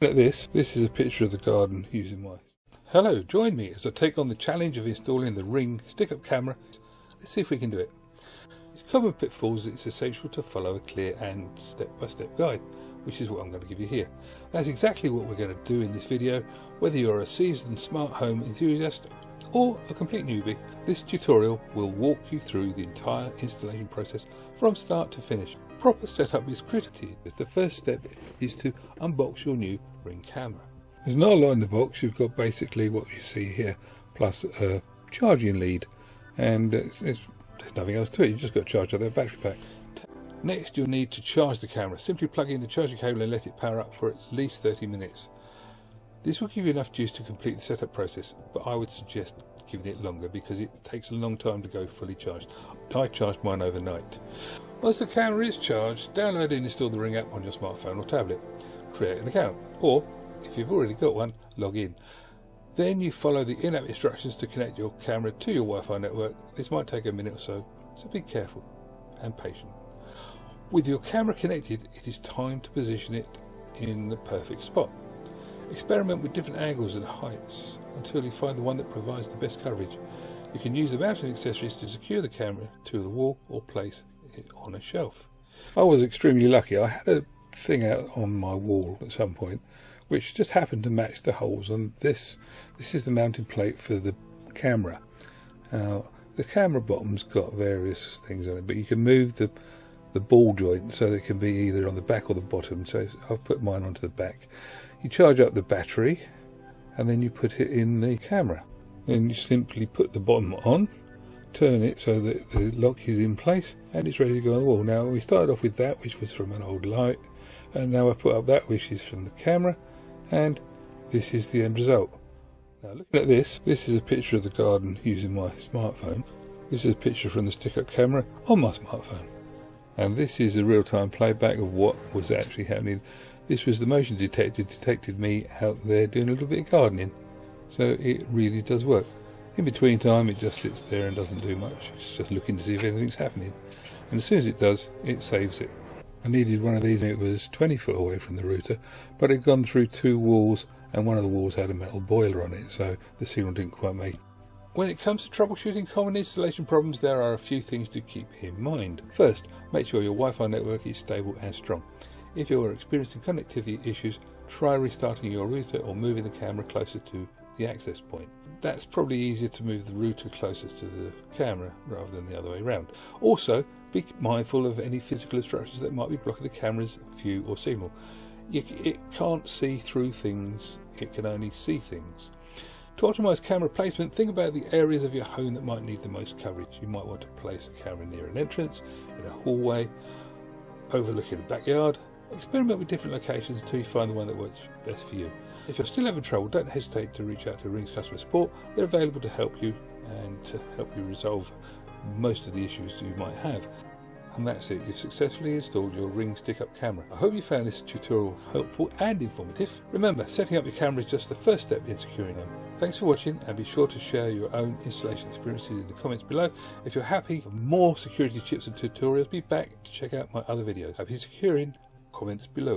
Look at this. This is a picture of the garden using my... Hello, join me as I take on the challenge of installing the Ring stick-up camera. Let's see if we can do it. It's common pitfalls. It's essential to follow a clear and step-by-step guide, which is what I'm going to give you here. That's exactly what we're going to do in this video. Whether you're a seasoned smart home enthusiast or a complete newbie, this tutorial will walk you through the entire installation process from start to finish. Proper setup is critical. The first step is to unbox your new Ring camera. There's not a lot in the box. You've got basically what you see here, plus a charging lead, and there's nothing else to it. You've just got to charge up that battery pack. Next, you'll need to charge the camera. Simply plug in the charging cable and let it power up for at least 30 minutes. This will give you enough juice to complete the setup process, but I would suggest giving it longer because it takes a long time to go fully charged. I charged mine overnight. Once the camera is charged, download and install the Ring app on your smartphone or tablet. Create an account, or if you've already got one, log in. Then you follow the in-app instructions to connect your camera to your Wi-Fi network. This might take a minute or so be careful and patient. With your camera connected, it is time to position it in the perfect spot. Experiment with different angles and heights until you find the one that provides the best coverage. You can use the mounting accessories to secure the camera to the wall or place it on a shelf. I was extremely lucky. I had a thing out on my wall at some point which just happened to match the holes on this. This is the mounting plate for the camera. The camera bottom's got various things on it, but you can move the ball joint so it can be either on the back or the bottom. So I've put mine onto the back. You charge up the battery and then you put it in the camera. Then you simply put the bottom on, turn it so that the lock is in place, and it's ready to go on the wall. Now we started off with that, which was from an old light, and now I've put up that, which is from the camera, and this is the end result. Now looking at this is a picture of the garden using my smartphone. This is a picture from the stick-up camera on my smartphone. And this is a real-time playback of what was actually happening. This was the motion detector, detected me out there doing a little bit of gardening. So it really does work. In between time it just sits there and doesn't do much. It's just looking to see if anything's happening. And as soon as it does, it saves it. I needed one of these. It was 20 foot away from the router, but it had gone through two walls and one of the walls had a metal boiler on it, so the signal didn't quite make it. When it comes to troubleshooting common installation problems, there are a few things to keep in mind. First, make sure your Wi-Fi network is stable and strong. If you are experiencing connectivity issues, try restarting your router or moving the camera closer to the access point. That's probably easier to move the router closer to the camera rather than the other way around. Also, be mindful of any physical obstructions that might be blocking the camera's view or signal. It can't see through things, it can only see things. To optimise camera placement, think about the areas of your home that might need the most coverage. You might want to place a camera near an entrance, in a hallway, overlooking a backyard. Experiment with different locations until you find the one that works best for you. If you're still having trouble, don't hesitate to reach out to Ring's customer support. They're available to help you and to help you resolve most of the issues you might have. And that's it, you've successfully installed your Ring stick-up camera. I hope you found this tutorial helpful and informative. Remember, setting up your camera is just the first step in securing them. Thanks for watching, and be sure to share your own installation experiences in the comments below. If you're happy for more security tips and tutorials, be back to check out my other videos. Happy securing, comments below.